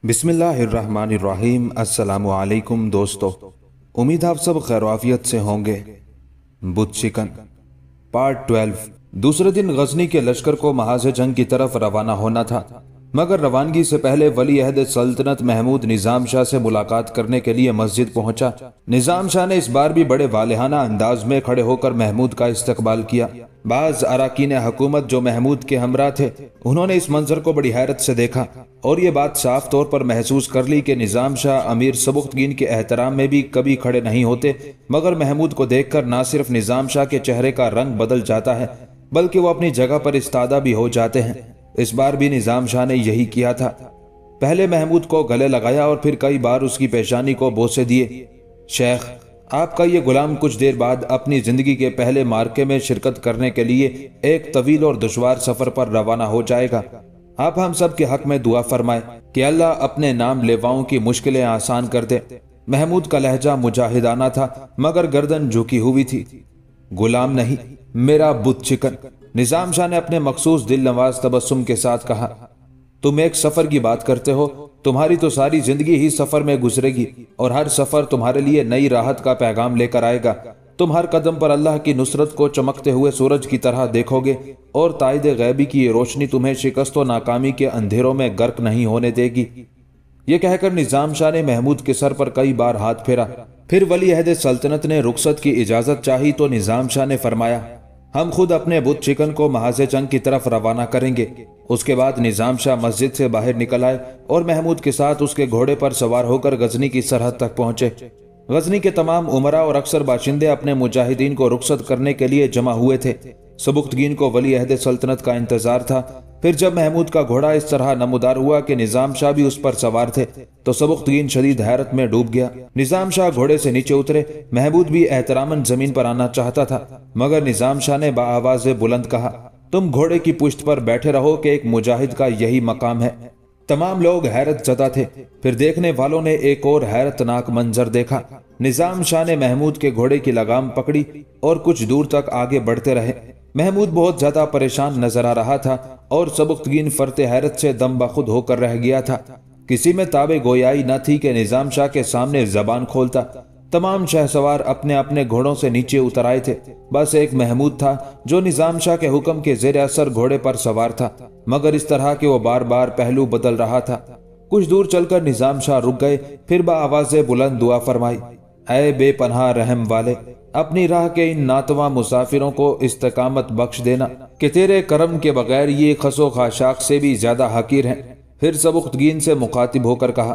बिस्मिल्लाहिर्रहमानिर्रहीम। अस्सलामु अलैकुम दोस्तों, उम्मीद आप सब खैरआफियत से होंगे। बुत शिकन पार्ट 12। दूसरे दिन गजनी के लश्कर को महाज जंग की तरफ रवाना होना था, मगर रवानगी से पहले वली अहद सल्तनत महमूद निजाम शाह से मुलाकात करने के लिए मस्जिद पहुंचा। निजाम शाह ने इस बार भी बड़े वालिहाना अंदाज में खड़े होकर महमूद का इस्तकबाल किया। बाज अराकीन हुकूमत जो महमूद के हमरा थे, उन्होंने इस मंजर को बड़ी हैरत से देखा और ये बात साफ तौर पर महसूस कर ली कि निजाम शाह अमीर सबुख्तगीन के एहतराम में भी कभी खड़े नहीं होते, मगर महमूद को देखकर ना सिर्फ निजाम शाह के चेहरे का रंग बदल जाता है, बल्कि वो अपनी जगह पर इस्तादा भी हो जाते हैं। इस बार भी निजाम शाह ने यही किया था। पहले महमूद को गले लगाया और फिर कई बार उसकी पेशानी को बोसे दिए। शेख, आपका ये गुलाम कुछ देर बाद अपनी जिंदगी के पहले मार्के में शिरकत करने के लिए एक तवील और दुश्वार सफर पर रवाना हो जाएगा। आप हम सब के हक में दुआ फरमाए कि अल्लाह अपने नाम लेवाओं की मुश्किलें आसान कर दे। महमूद का लहजा मुजाहिदाना था, मगर गर्दन झुकी हुई थी। गुलाम नहीं, मेरा बुत चिकन, निजाम शाह ने अपने मखसूस दिल नवाज तबस्सुम के साथ कहा। तुम एक सफर की बात करते हो, तुम्हारी तो सारी जिंदगी ही सफर में गुजरेगी और हर सफर तुम्हारे लिए नई राहत का पैगाम लेकर आएगा। तुम हर कदम पर अल्लाह की नुसरत को चमकते हुए सूरज की तरह देखोगे और ताइद गैबी की ये रोशनी तुम्हें शिकस्त व नाकामी के अंधेरों में गर्क नहीं होने देगी। ये कहकर निजाम शाह ने महमूद के सर पर कई बार हाथ फेरा। फिर वली अहद सल्तनत ने रुखसत की इजाजत चाही तो निजाम शाह ने फरमाया, हम खुद अपने बुत चिकन को महाज जंग की तरफ रवाना करेंगे। उसके बाद निजाम शाह मस्जिद से बाहर निकल आए और महमूद के साथ उसके घोड़े पर सवार होकर गजनी की सरहद तक पहुंचे। गजनी के तमाम उमरा और अक्सर बाशिंदे अपने मुजाहिदीन को रुखसत करने के लिए जमा हुए थे। सबुख्तगीन को वली अहद सल्तनत का इंतजार था। फिर जब महमूद का घोड़ा इस तरह नमूदार हुआ कि निजाम शाह भी उस पर सवार थे, तो सबुख्तगीन शदीद हैरत में डूब गया। निजाम शाह घोड़े से नीचे उतरे। महमूद भी एहतरामन जमीन पर आना चाहता था, मगर निजाम शाह ने बाआवाज़ बुलंद कहा, तुम घोड़े की पुश्त पर बैठे रहो कि एक मुजाहिद का यही मकाम है। तमाम लोग हैरत ज़दा थे। फिर देखने वालों ने एक और हैरतनाक मंजर देखा। निजाम शाह ने महमूद के घोड़े की लगाम पकड़ी और कुछ दूर तक आगे बढ़ते रहे। महमूद बहुत ज्यादा परेशान नजर आ रहा था और सबुख्तगीन फरते हैरत से दम बखुद होकर रह गया था। किसी में ताबे गोयाई न थी कि निजाम शाह के सामने जबान खोलता। तमाम शहसवार अपने अपने घोड़ों से नीचे उतर आए थे। बस एक महमूद था जो निजाम शाह के हुक्म के जेर असर घोड़े पर सवार था, मगर इस तरह कि वो बार बार पहलू बदल रहा था। कुछ दूर चलकर निजाम शाह रुक गए। फिर बाआवाज़े बुलंद दुआ फरमाई, ऐ बेपनाह रहम वाले, अपनी राह के इन नातवा मुसाफिरों को इस्तकामत बख्श देना कि तेरे करम के बगैर ये खसो खाशाक से भी ज्यादा हकीर हैं। फिर सबुख्तगीन से मुखातिब होकर कहा,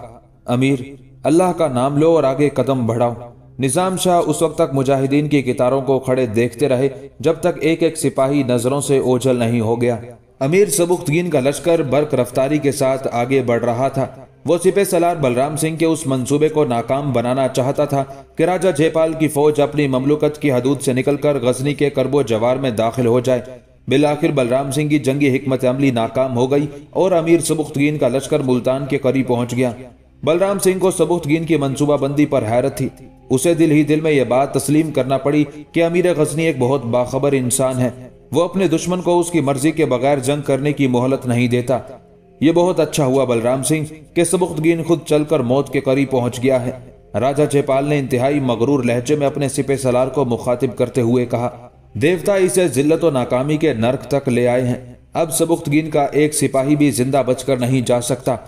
अमीर, अल्लाह का नाम लो और आगे कदम बढ़ाओ। निजाम शाह उस वक्त तक मुजाहिदीन की कितारों को खड़े देखते रहे जब तक एक एक सिपाही नजरों से ओझल नहीं हो गया। अमीर सबुख्तगीन का लश्कर बर्क रफ्तारी के साथ आगे बढ़ रहा था। वो सिपह सलार बलराम सिंह के उस मंसूबे को नाकाम बनाना चाहता था कि राजा जयपाल की फौज अपनी ममलुकत की हदूद से निकलकर गजनी के करबो जवार में दाखिल हो जाए। बिलाखिर बलराम सिंह की जंगी हिकमत अमली नाकाम हो गई और अमीर सबुख्तगीन का लश्कर मुल्तान के करीब पहुंच गया। बलराम सिंह को सबुख्तगीन की मंसूबाबंदी पर हैरत थी। उसे दिल ही दिल में यह बात तस्लीम करना पड़ी कि अमीर गजनी एक बहुत बाखबर इंसान है। वो अपने दुश्मन को उसकी मर्जी के बगैर जंग करने की मोहलत नहीं देता। ये बहुत अच्छा हुआ बलराम सिंह कि सबुख्तगीन खुद चलकर मौत के करीब पहुंच गया है। राजा जयपाल ने इंतहाई मगरूर लहजे में अपने सिपह सलार को मुखातिब करते हुए कहा, देवता इसे जिल्लत व नाकामी के नर्क तक ले आए हैं। अब सबुख्तगीन का एक सिपाही भी जिंदा बचकर नहीं जा सकता।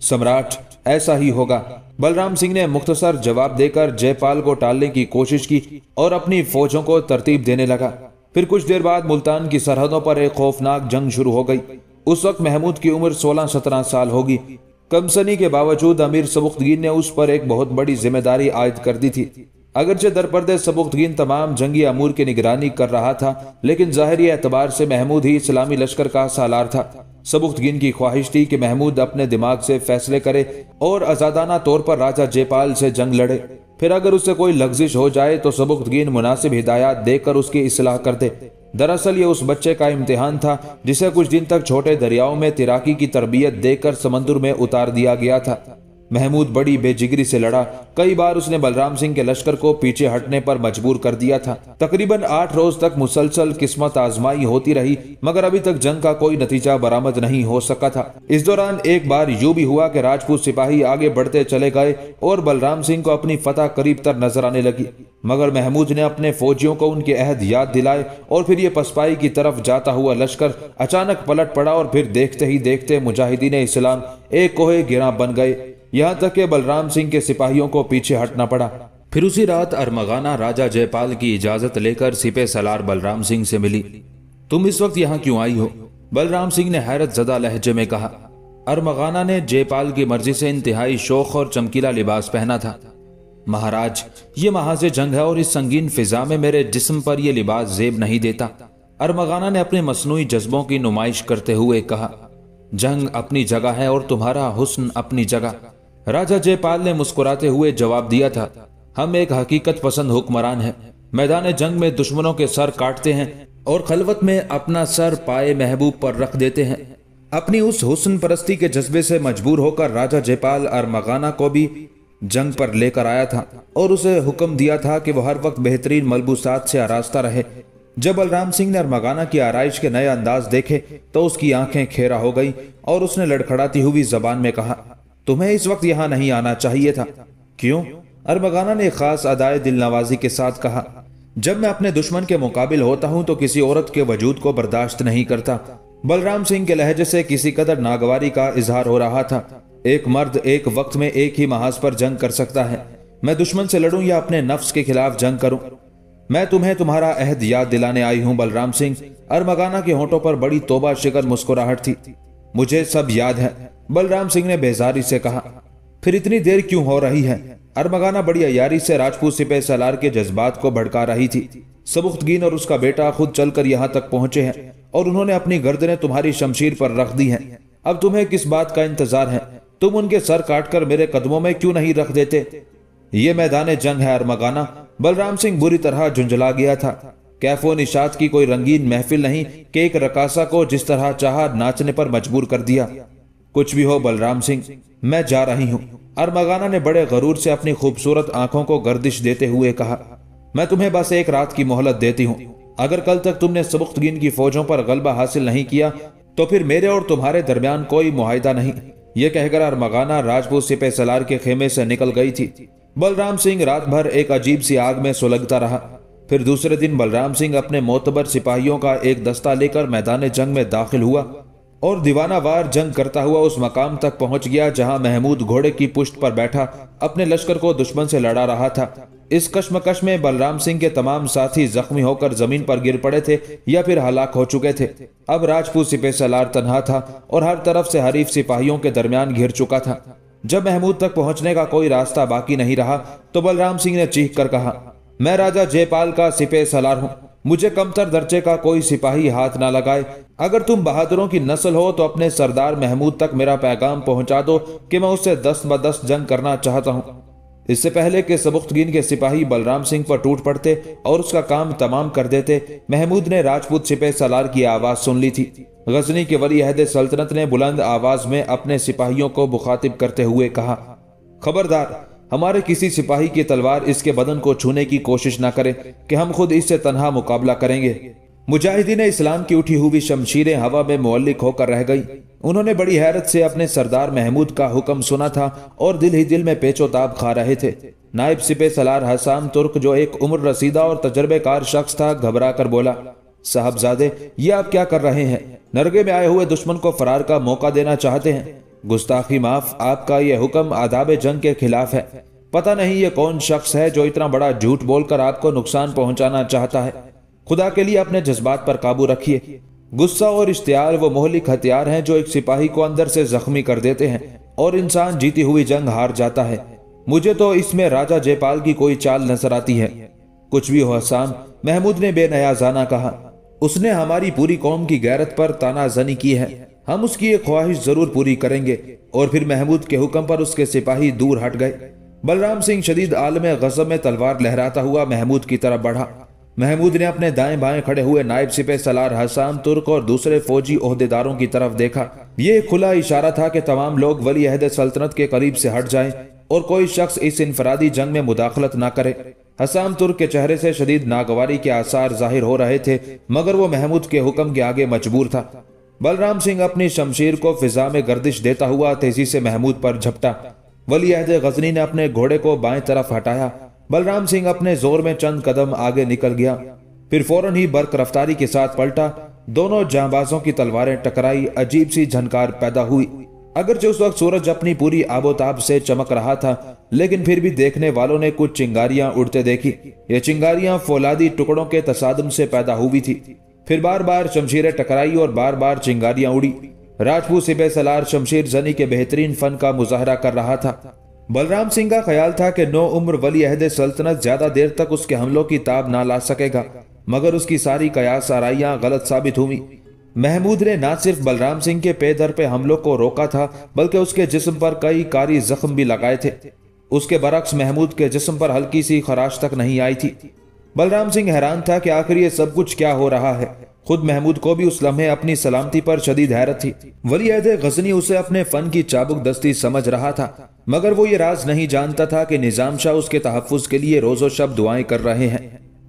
सम्राट, ऐसा ही होगा। बलराम सिंह ने मुख्तसर जवाब देकर जयपाल को टालने की कोशिश की और अपनी फौजों को तरतीब देने लगा। फिर कुछ देर बाद मुल्तान की सरहदों पर एक खौफनाक जंग शुरू हो गई। उस वक्त महमूद की उम्र 16-17 साल होगी। कमसनी के बावजूद अमीर सबुख्तगीन ने उस पर एक बहुत बड़ी जिम्मेदारी आयद कर दी थी। अगरचे दरपर्दे सबुख्तगीन तमाम जंगी अमूर की निगरानी कर रहा था, लेकिन ज़ाहिरी एतबार से महमूद ही इस्लामी लश्कर का सालार था। सबुख्तगीन की ख्वाहिश थी कि महमूद अपने दिमाग से फैसले करे और आजादाना तौर पर राजा जयपाल से जंग लड़े। फिर अगर उससे कोई लग्जिश हो जाए तो सबुख्तगीन मुनासिब हिदायत देकर उसकी इस्लाह कर दे। दरअसल ये उस बच्चे का इम्तिहान था जिसे कुछ दिन तक छोटे दरियाओं में तैराकी की तरबियत देकर समंदर में उतार दिया गया था। महमूद बड़ी बेजिगरी से लड़ा। कई बार उसने बलराम सिंह के लश्कर को पीछे हटने पर मजबूर कर दिया था। तकरीबन 8 रोज तक मुसलसल किस्मत आजमाई होती रही, मगर अभी तक जंग का कोई नतीजा बरामद नहीं हो सका था। इस दौरान एक बार यूं भी हुआ कि राजपूत सिपाही आगे बढ़ते चले गए और बलराम सिंह को अपनी फतह करीब तर नजर आने लगी, मगर महमूद ने अपने फौजियों को उनके अहद याद दिलाए और फिर ये पसपाई की तरफ जाता हुआ लश्कर अचानक पलट पड़ा और फिर देखते ही देखते मुजाहिदीन इस्लाम एक कोहे गिरा बन गए, यहाँ तक कि बलराम सिंह के सिपाहियों को पीछे हटना पड़ा। फिर उसी रात अरमगाना राजा जयपाल की इजाजत लेकर सिपह सलार बलराम सिंह से मिली। तुम इस वक्त यहाँ क्यों आई हो? बलराम सिंह ने हैरत ज़दा लहजे में कहा। अरमगाना ने जयपाल की मर्जी से इंतहाई शौक और चमकीला लिबास पहना था। महाराज, ये महाज़े जंग है और इस संगीन फिजा में मेरे जिस्म पर यह लिबास जेब नहीं देता। अरमगाना ने अपने मसनूई जज्बों की नुमाइश करते हुए कहा। जंग अपनी जगह है और तुम्हारा हुस्न अपनी जगह। राजा जयपाल ने मुस्कुराते हुए जवाब दिया था, हम एक हकीकत पसंद हुक्मरान हैं। मैदान जंग में दुश्मनों के सर काटते हैं और खलवत में अपना सर पाए महबूब पर रख देते हैं। अपनी उस हुस्न परस्ती के जज्बे से मजबूर होकर राजा जयपाल अरमगाना को भी जंग पर लेकर आया था और उसे हुक्म दिया था कि वह हर वक्त बेहतरीन मलबूसात से आरास्ता रहे। जब बलराम सिंह ने अरमगाना की आराइश के नए अंदाज देखे तो उसकी आंखें खेरा हो गई और उसने लड़खड़ाती हुई जबान में कहा, तुम्हें इस वक्त यहाँ नहीं आना चाहिए था। क्यों? अरमगाना ने खास अदाए दिल नवाजी के साथ कहा, जब मैं अपने दुश्मन के मुकाबिल होता हूं तो किसी औरत के वजूद को बर्दाश्त नहीं करता। बलराम सिंह के लहजे से किसी कदर नागवारी का इजहार हो रहा था। एक मर्द एक वक्त में एक ही महाज पर जंग कर सकता है। मैं दुश्मन से लड़ूं या अपने नफ्स के खिलाफ जंग करूं? मैं तुम्हें तुम्हारा अहद याद दिलाने आई हूं बलराम सिंह। अरमगाना के होंठों पर बड़ी तौबा शिकन मुस्कुराहट थी। मुझे सब याद है, बलराम सिंह ने बेजारी से कहा। फिर इतनी देर क्यों हो रही है? अरमगाना बड़ी अयारी से राजपूत सिपह सलार के जज्बात को भड़का रही थी। सबुख्तगीन और उसका बेटा खुद चलकर यहाँ तक पहुंचे हैं और उन्होंने अपनी गर्दनें तुम्हारी शमशीर पर रख दी हैं। अब तुम्हें किस बात का इंतजार है? तुम उनके सर काटकर मेरे कदमों में क्यों नहीं रख देते? ये मैदान जंग है अरमगाना। बलराम सिंह बुरी तरह झुंझला गया था। कैफो निशात की कोई रंगीन महफिल नहीं कि एक रकासा को जिस तरह चाहा नाचने पर मजबूर कर दिया। कुछ भी हो बलराम सिंह, मैं जा रही हूं। अरमगाना ने बड़े गरूर से अपनी खूबसूरत आंखों को गर्दिश देते हुए कहा, मैं तुम्हें बस एक रात की मोहलत देती हूं। अगर कल तक तुमने सबुख्तगीन की फौजों पर गलबा हासिल नहीं किया तो फिर मेरे और तुम्हारे दरमियान कोई मुआहिदा नहीं। यह कहकर अरमगाना राजपूत सिपह सलार के खेमे से निकल गई थी। बलराम सिंह रात भर एक अजीब सी आग में सुलगता रहा। फिर दूसरे दिन बलराम सिंह अपने मोतबर सिपाहियों का एक दस्ता लेकर मैदान जंग में दाखिल हुआ और दीवानावार जंग करता हुआ उस मकाम तक पहुंच गया जहां महमूद घोड़े की पुश्त पर बैठा अपने लश्कर को दुश्मन से लड़ा रहा था। इस कश्मकश में बलराम सिंह के तमाम साथी जख्मी होकर जमीन पर गिर पड़े थे या फिर हलाक हो चुके थे। अब राजपूत सिपह सलार तन्हा था और हर तरफ से हरीफ सिपाहियों के दरमियान घिर चुका था। जब महमूद तक पहुंचने का कोई रास्ता बाकी नहीं रहा तो बलराम सिंह ने चीख कर कहा, मैं राजा जयपाल का सिपह सलार हूं। मुझे कमतर दर्जे का कोई सिपाही हाथ ना लगाए। अगर तुम बहादुरों की नस्ल हो तो अपने सरदार महमूद तक मेरा पैगाम पहुंचा दो कि मैं उससे 10 ब 10 जंग करना चाहता हूं। इससे पहले कि सबुख्तगीन के सिपाही बलराम सिंह पर टूट पड़ते और उसका काम तमाम कर देते, महमूद ने राजपूत सिपह सलार की आवाज सुन ली थी। गजनी के वली अहद सल्तनत ने बुलंद आवाज में अपने सिपाहियों को मुखातिब करते हुए कहा, खबरदार, हमारे किसी सिपाही की तलवार इसके बदन को छूने की कोशिश न करे कि हम खुद इससे तन्हा मुकाबला करेंगे। मुजाहिदीन इस्लाम की उठी हुई शमशीरें हवा में मुअल्लिक होकर रह गई। उन्होंने बड़ी हैरत से अपने सरदार महमूद का हुक्म सुना था और दिल ही दिल में पेचोताब खा रहे थे। नायब सिपह सलार हसान तुर्क, जो एक उम्र रसीदा और तजर्बेकार शख्स था, घबरा कर बोला, साहबजादे, ये आप क्या कर रहे हैं? नरगे में आए हुए दुश्मन को फरार का मौका देना चाहते हैं? गुस्ताखी माफ, आपका यह हुक्म आदाब जंग के खिलाफ है। पता नहीं ये कौन शख्स है जो इतना बड़ा झूठ बोलकर आपको नुकसान पहुंचाना चाहता है। खुदा के लिए अपने जज्बात पर काबू रखिए। गुस्सा और इश्तियाल वो मोहलिक हथियार हैं जो एक सिपाही को अंदर से जख्मी कर देते हैं और इंसान जीती हुई जंग हार जाता है। मुझे तो इसमें राजा जयपाल की कोई चाल नजर आती है। कुछ भी हो हसान, महमूद ने बेनयाजाना कहा, उसने हमारी पूरी कौम की गैरत पर तानाजनी की है। हम उसकी एक ख्वाहिश जरूर पूरी करेंगे। और फिर महमूद के हुक्म पर उसके सिपाही दूर हट गए। बलराम सिंह शदीद आलम गज़ब में तलवार लहराता हुआ महमूद की तरफ बढ़ा। محمود نے اپنے دائیں بائیں کھڑے ہوئے نائب سپہ سالار حسام ترک اور دوسرے فوجی عہدیداروں کی طرف دیکھا۔ یہ کھلا اشارہ تھا کہ تمام لوگ ولی عہد سلطنت کے قریب سے ہٹ جائیں اور کوئی شخص اس انفرادی جنگ میں مداخلت نہ کرے۔ حسام ترک کے چہرے سے شدید ناگواری کے آثار ظاہر ہو رہے تھے، مگر وہ محمود کے حکم کے آگے مجبور تھا۔ بلرام سنگھ اپنی شمشیر کو فضا میں گردش دیتا ہوا تیزی سے محمود پر جھپٹا۔ ولی عہد غزنی نے اپنے گھوڑے کو بائیں طرف ہٹایا۔ بلرام سنگھ اپنے زور میں چند قدم آگے نکل گیا، پھر فوراً ہی برق رفتاری کے ساتھ پلٹا۔ دونوں جانبازوں کی تلواریں ٹکرائی، عجیب سی جھنکار پیدا ہوئی۔ اگرچہ اس وقت سورج اپنی پوری آب و تاب سے چمک رہا تھا، لیکن پھر بھی دیکھنے والوں نے کچھ چنگاریاں اڑتے دیکھی۔ یہ چنگاریاں فولادی ٹکڑوں کے تصادم سے پیدا ہوئی تھی۔ پھر بار بار شمشیریں ٹکرائی اور بار بار چنگاریاں اڑی۔ راجپوت سپہ سالار شمشیر زنی کے بہترین فن کا مظاہرہ کر رہا تھا۔ بلرام سنگھ کا خیال تھا کہ نو عمر ولی عہد سلطنت زیادہ دیر تک اس کے حملوں کی تاب نہ لا سکے گا، مگر اس کی ساری قیاس آرائیاں غلط ثابت ہوئیں۔ محمود نے نہ صرف بلرام سنگھ کے پے در پہ حملوں کو روکا تھا، بلکہ اس کے جسم پر کئی کاری زخم بھی لگائے تھے۔ اس کے برعکس محمود کے جسم پر ہلکی سی خراش تک نہیں آئی تھی۔ بلرام سنگھ حیران تھا کہ آخر یہ سب کچھ کیا ہو رہا ہے۔ خود محمود کو بھی اس لمحے اپنی سلامتی پر شدید حیرت تھی۔ ولی عہد غزنی اسے اپنے فن کی چابک دستی سمجھ رہا تھا، مگر وہ یہ راز نہیں جانتا تھا کہ نظام شاہ اس کے تحفظ کے لیے روز و شب دعائیں کر رہے ہیں،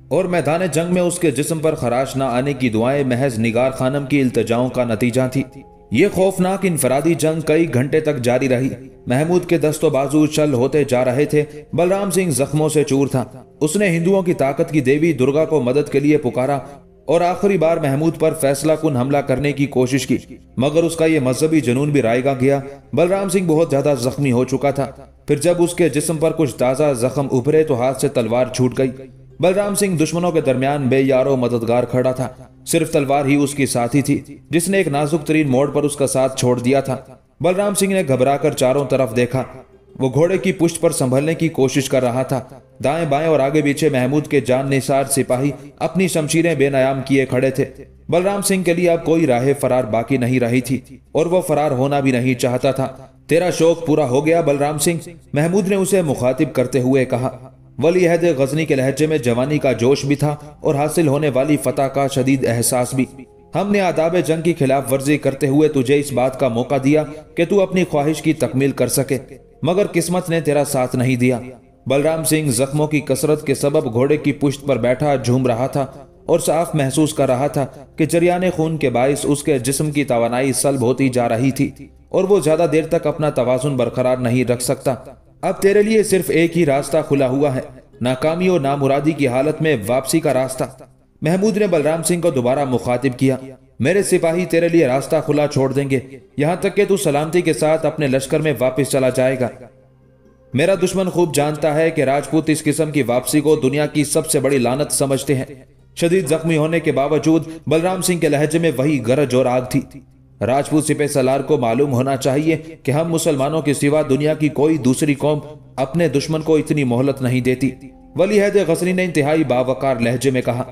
اور میدان جنگ میں اس کے جسم پر خراش نہ آنے کی دعائیں محض نگار خانم کی التجاؤں کا نتیجہ تھی۔ یہ خوفناک انفرادی جنگ کئی گھنٹے تک جاری رہی۔ محمود کے دست و بازو چل ہوتے جا رہے تھے۔ بلرام سنگھ زخموں سے چور تھا۔ اس نے ہندوؤں کی طاقت کی دیوی درگا کو مدد کے لیے پکارا اور آخری بار محمود پر فیصلہ کن حملہ کرنے کی کوشش کی، مگر اس کا یہ مذہبی جنون بھی رائگاں گیا۔ بلرام سنگھ بہت زیادہ زخمی ہو چکا تھا۔ پھر جب اس کے جسم پر کچھ تازہ زخم ابھرے تو ہاتھ سے تلوار چھوٹ گئی۔ بلرام سنگھ دشمنوں کے درمیان بے یار و مددگار کھڑا تھا۔ صرف تلوار ہی اس کی ساتھی تھی جس نے ایک نازک ترین موڑ پر اس کا ساتھ چھوڑ دیا تھا۔ بلرام سنگھ نے گھبرا کر چاروں طرف دیکھا۔ وہ گھوڑے کی پشت پر سنبھلنے کی کوشش کر رہا تھا۔ دائیں بائیں اور آگے پیچھے محمود کے جان نثار سپاہی اپنی شمشیریں بے نیام کیے کھڑے تھے۔ بلرام سنگھ کے لیے اب کوئی راہ فرار باقی نہیں رہی تھی، اور وہ فرار ہونا بھی نہیں چاہتا تھا۔ تیرا شوق پورا ہو گیا بلرام سنگھ، محمود نے اسے مخاطب کرتے ہوئے کہا۔ ولی عہد غزنی کے لہجے میں جوانی کا جوش بھی تھا اور حاصل ہونے والی فتح کا شدید احساس بھی۔ ہم نے آداب جنگ کی خلاف ورزی کرتے ہوئے تجھے اس بات کا موقع دیا کہ تو اپنی خواہش کی تکمیل کر سکے، مگر قسمت نے تیرا ساتھ نہیں دیا۔ بلرام سنگھ زخموں کی کثرت کے سبب گھوڑے کی پشت پر بیٹھا جھوم رہا تھا اور صاف محسوس کر رہا تھا کہ جریان خون کے باعث اس کے جسم کی توانائی سلب ہوتی جا رہی تھی اور وہ زیادہ دیر تک اپنا توازن برقرار نہیں رکھ سکتا۔ اب تیرے لیے صرف ایک ہی راستہ کھلا ہوا ہے، ناکامی اور نامرادی کی حالت میں واپسی کا راستہ۔ محمود نے بلرام سنگھ کو دوبارہ مخاطب کیا۔ میرے سپاہی تیرے لیے راستہ کھلا چھوڑ دیں گے، یہاں تک کہ تو سلامتی کے ساتھ اپنے لشکر میں واپس چلا جائے گا۔ میرا دشمن خوب جانتا ہے کہ راجپوت اس قسم کی واپسی کو دنیا کی سب سے بڑی لعنت سمجھتے ہیں۔ شدید زخمی ہونے کے باوجود بلرام سنگھ کے لہجے میں وہی گرج اور آگ تھی۔ راجپوت سپہ سالار کو معلوم ہونا چاہیے کہ ہم مسلمانوں کے سوا دنیا کی کوئی دوسری قوم اپنے دشمن کو اتنی مہلت نہیں دیتی۔ ولی عہد غزنی نے انتہائی باوقار لہجے میں کہا۔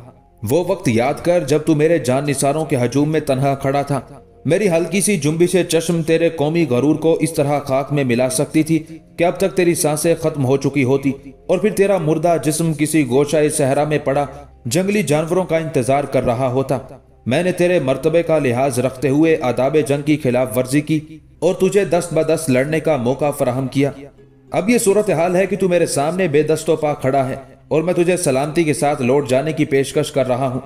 وہ وقت یاد کر جب تو میرے جان نثاروں کے ہجوم میں تنہا کھڑا تھا۔ میری ہلکی سی جنبش چشم تیرے قومی غرور کو اس طرح خاک میں ملا سکتی تھی کہ اب تک تیری سانسیں ختم ہو چکی ہوتی اور پھر تیرا مردہ جسم کسی گوشہ صحرا میں پڑا جنگلی جانوروں کا انتظار کر رہا ہوتا۔ میں نے تیرے مرتبے کا لحاظ رکھتے ہوئے آداب جنگ کی خلاف ورزی کی اور تجھے دست بدست لڑنے کا موقع فراہم کیا۔ اب یہ صورتحال ہے کہ تو میرے سامنے بے دست و پا کھڑا ہے اور میں تجھے سلامتی کے ساتھ لوٹ جانے کی پیشکش کر رہا ہوں۔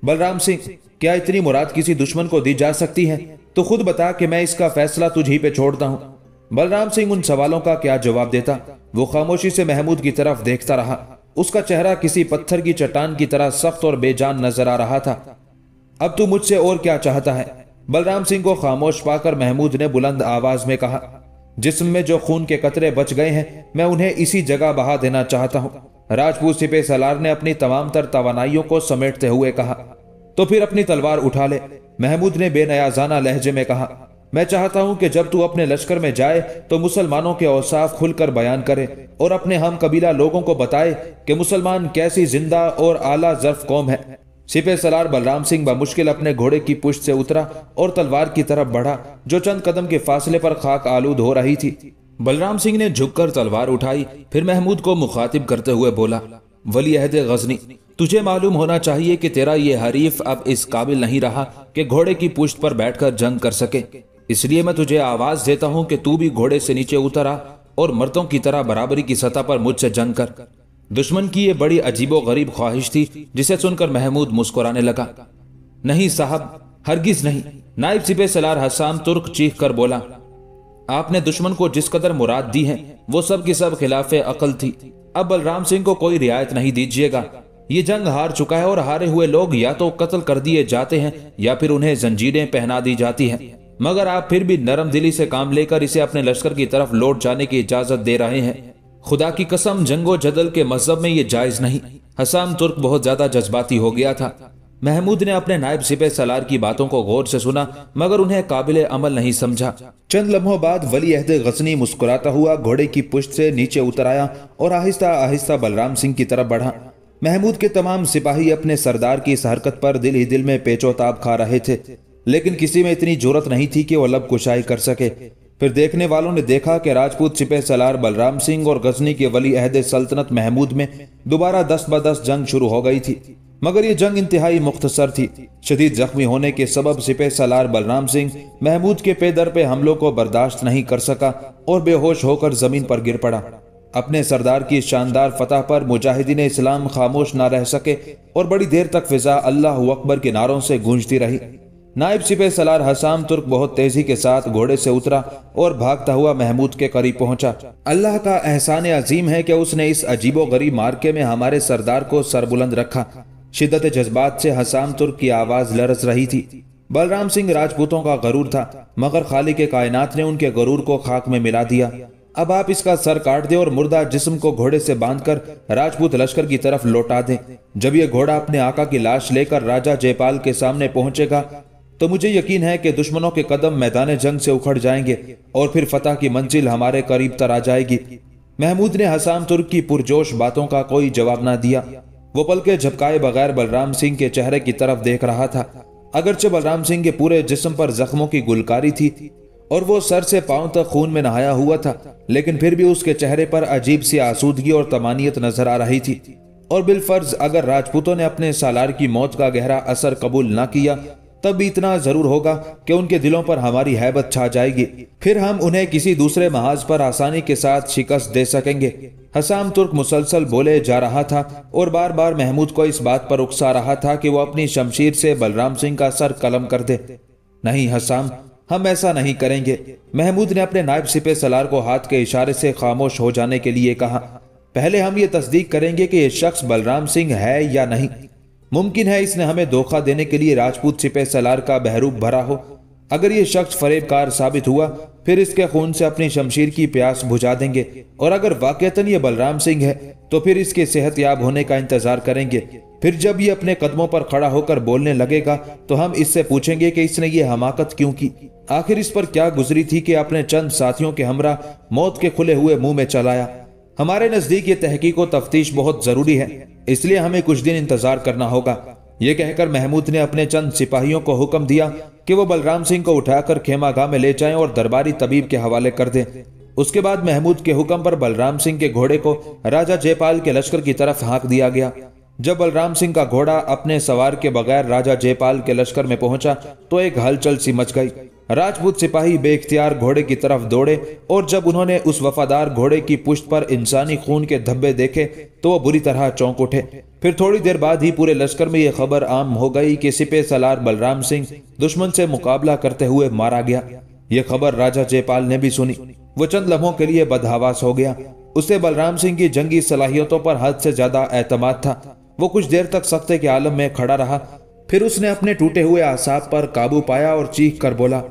بلرام سنگھ، کیا اتنی مراد کسی دشمن کو دی جا سکتی ہے؟ تو خود بتا کہ میں اس کا فیصلہ تجھی پہ چھوڑتا ہوں۔ بلرام سنگھ ان سوالوں کا کیا جواب دیتا؟ وہ خاموشی سے محمود کی طرف دیکھتا رہا۔ اس کا چہرہ کسی پتھر کی چٹان کی طرح سخت اور بے جان نظر آ رہا تھا۔ اب تو مجھ سے اور کیا چاہتا ہے؟ بلرام سنگھ کو خاموش پا کر محمود نے بلند آواز میں کہا۔ جسم میں جو خون کے قطرے بچ گئے ہیں میں انہیں اسی جگہ بہا دینا چاہتا ہوں، راجپوت سپہ سالار نے اپنی تمام تر توانائیوں کو سمیٹتے ہوئے کہا۔ تو پھر اپنی تلوار اٹھا لے، محمود نے بے نیازانہ لہجے میں کہا۔ میں چاہتا ہوں کہ جب تو اپنے لشکر میں جائے تو مسلمانوں کے اوصاف کھل کر بیان کرے اور اپنے ہم قبیلہ لوگوں کو بتائے کہ مسلمان کیسی زندہ اور اعلیٰ ظرف قوم ہے۔ سپہ سالار بلرام سنگھ بمشکل اپنے گھوڑے کی پشت سے اترا اور تلوار کی طرف بڑھا جو چند قدم کے فاصلے پر خاک آلود ہو رہی تھی۔ بلرام سنگھ نے جھک کر تلوار اٹھائی، پھر محمود کو مخاطب کرتے ہوئے بولا۔ ولی عہد غزنی، تجھے معلوم ہونا چاہیے کہ تیرا یہ حریف اب اس قابل نہیں رہا کہ گھوڑے کی پشت پر بیٹھ کر جنگ کر سکے، اس لیے میں تجھے آواز دیتا ہوں کہ تو بھی گھوڑے سے نیچے اتر آ اور مردوں کی طرح برابری کی سطح پر مجھ سے جنگ کر۔ دشمن کی یہ بڑی عجیب و غریب خواہش تھی جسے سن کر محمود مسکرانے لگا۔ نہیں صاحب، ہرگز نہیں، نائب سپہ سالار حسام ترک چیخ کر بولا۔ آپ نے دشمن کو جس قدر مراد دی ہے وہ سب کی سب خلاف عقل تھی۔ اب بلرام سنگھ کو کوئی رعایت نہیں دیجیے گا۔ یہ جنگ ہار چکا ہے اور ہارے ہوئے لوگ یا تو قتل کر دیے جاتے ہیں یا پھر انہیں زنجیریں پہنا دی جاتی ہیں، مگر آپ پھر بھی نرم دلی سے کام لے کر اسے اپنے لشکر کی طرف لوٹ جانے کی اجازت دے رہے ہیں۔ خدا کی قسم، جنگ و جدل کے مذہب میں یہ جائز نہیں۔ حسام ترک بہت زیادہ جذباتی ہو گیا تھا۔ محمود نے اپنے نائب سپہ سالار کی باتوں کو غور سے سنا مگر انہیں قابل عمل نہیں سمجھا۔ چند لمحوں بعد ولی عہد غزنی مسکراتا ہوا گھوڑے کی پشت سے نیچے اتر آیا اور آہستہ آہستہ بلرام سنگھ کی طرف بڑھا۔ محمود کے تمام سپاہی اپنے سردار کی اس حرکت پر دل ہی دل میں پیچ و تاب کھا رہے تھے، لیکن کسی میں اتنی جرت نہیں تھی کہ وہ لب کشائی کر سکے۔ پھر دیکھنے والوں نے دیکھا کہ راجپوت سپہ سالار بلرام سنگھ اور غزنی کے ولی عہد سلطنت محمود میں دوبارہ 10 جنگ شروع ہو گئی تھی، مگر یہ جنگ انتہائی مختصر تھی۔ شدید زخمی ہونے کے سبب سپہ سالار بلرام سنگھ محمود کے پے در پہ حملوں کو برداشت نہیں کر سکا اور بے ہوش ہو کر زمین پر گر پڑا۔ اپنے سردار کی شاندار فتح پر مجاہدین اسلام خاموش نہ رہ سکے اور بڑی دیر تک فضا اللہ اکبر کے نعروں سے گونجتی رہی۔ نائب سپہ سالار حسام ترک بہت تیزی کے ساتھ گھوڑے سے اترا اور بھاگتا ہوا محمود کے قریب پہنچا۔ اللہ کا احسان عظیم ہے کہ اس نے اس عجیب و غریب مارکے میں ہمارے سردار کو سربلند رکھا۔ شدت جذبات سے حسام ترک کی آواز لرز رہی تھی۔ بلرام سنگھ راجپوتوں کا غرور تھا مگر خالق کائنات نے ان کے غرور کو خاک میں ملا دیا۔ اب آپ اس کا سر کاٹ دیں اور مردہ جسم کو گھوڑے سے باندھ کر راجپوت لشکر کی طرف لوٹا دیں۔ جب یہ گھوڑا اپنے آقا کی لاش لے کر راجہ جے پال کے سامنے پہنچے گا تو مجھے یقین ہے کہ دشمنوں کے قدم میدان جنگ سے اکھڑ جائیں گے اور پھر فتح کی منزل ہمارے قریب تر آ جائے گی۔ محمود نے حسام ترک کی پرجوش باتوں کا کوئی جواب نہ دیا۔ وہ پلکیں جھپکائے بغیر بلرام سنگھ کے چہرے کی طرف دیکھ رہا تھا۔ اگرچہ بلرام سنگھ کے پورے جسم پر زخموں کی گلکاری تھی اور وہ سر سے پاؤں تک خون میں نہایا ہوا تھا، لیکن پھر بھی اس کے چہرے پر عجیب سی آسودگی اور طمانینت نظر آ رہی تھی۔ اور بالفرض اگر راجپوتوں نے اپنے سالار کی موت کا گہرا اثر قبول نہ کیا تب بھی اتنا ضرور ہوگا کہ ان کے دلوں پر ہماری ہیبت چھا جائے گی، پھر ہم انہیں کسی دوسرے محاذ پر آسانی کے ساتھ شکست دے سکیں گے۔ حسام ترک مسلسل بولے جا رہا تھا اور بار بار محمود کو اس بات پر اکسا رہا تھا کہ وہ اپنی شمشیر سے بلرام سنگھ کا سر قلم کر دے۔ نہیں حسام، ہم ایسا نہیں کریں گے۔ محمود نے اپنے نائب سپہ سالار کو ہاتھ کے اشارے سے خاموش ہو جانے کے لیے کہا۔ پہلے ہم یہ تصدیق کریں گے کہ یہ شخص بلرام سنگھ ہے یا نہیں۔ ممکن ہے اس نے ہمیں دھوکہ دینے کے لیے راجپوت سپہ سالار کا بہروپ بھرا ہو۔ اگر یہ شخص فریب کار ثابت ہوا پھر اس کے خون سے اپنی شمشیر کی پیاس بجھا دیں گے، اور اگر واقعتاً یہ بلرام سنگھ ہے تو پھر اس کے صحت یاب ہونے کا انتظار کریں گے۔ پھر جب یہ اپنے قدموں پر کھڑا ہو کر بولنے لگے گا تو ہم اس سے پوچھیں گے کہ اس نے یہ حماقت کیوں کی، آخر اس پر کیا گزری تھی کہ اپنے چند ساتھیوں کے ہمراہ موت کے کھلے ہوئے منہ میں چلایا۔ ہمارے نزدیک یہ تحقیق و تفتیش بہت ضروری ہے، اس لیے ہمیں کچھ دن انتظار کرنا ہوگا۔ یہ کہہ کر محمود نے اپنے چند سپاہیوں کو حکم دیا کہ وہ بلرام سنگھ کو اٹھا کر خیمہ گاہ میں لے جائیں اور درباری طبیب کے حوالے کر دیں۔ اس کے بعد محمود کے حکم پر بلرام سنگھ کے گھوڑے کو راجہ جے پال کے لشکر کی طرف ہانک دیا گیا۔ جب بلرام سنگھ کا گھوڑا اپنے سوار کے بغیر راجہ جے پال کے لشکر میں پہنچا تو ایک ہلچل سی مچ گئی۔ راجپوت سپاہی بے اختیار گھوڑے کی طرف دوڑے اور جب انہوں نے اس وفادار گھوڑے کی پشت پر انسانی خون کے دھبے دیکھے تو وہ بری طرح چونک اٹھے۔ پھر تھوڑی دیر بعد ہی پورے لشکر میں یہ خبر عام ہو گئی کہ سپہ سالار بلرام سنگھ دشمن سے مقابلہ کرتے ہوئے مارا گیا۔ یہ خبر راجہ جے پال نے بھی سنی۔ وہ چند لمحوں کے لیے بدحواس ہو گیا۔ اسے بلرام سنگھ کی جنگی صلاحیتوں پر حد سے زیادہ اعتماد تھا۔ وہ کچھ دیر تک سختے کے عالم میں کھڑا رہا، پھر اس نے اپنے ٹوٹے ہوئے اعصاب پر قابو پایا اور چیخ کر بولا،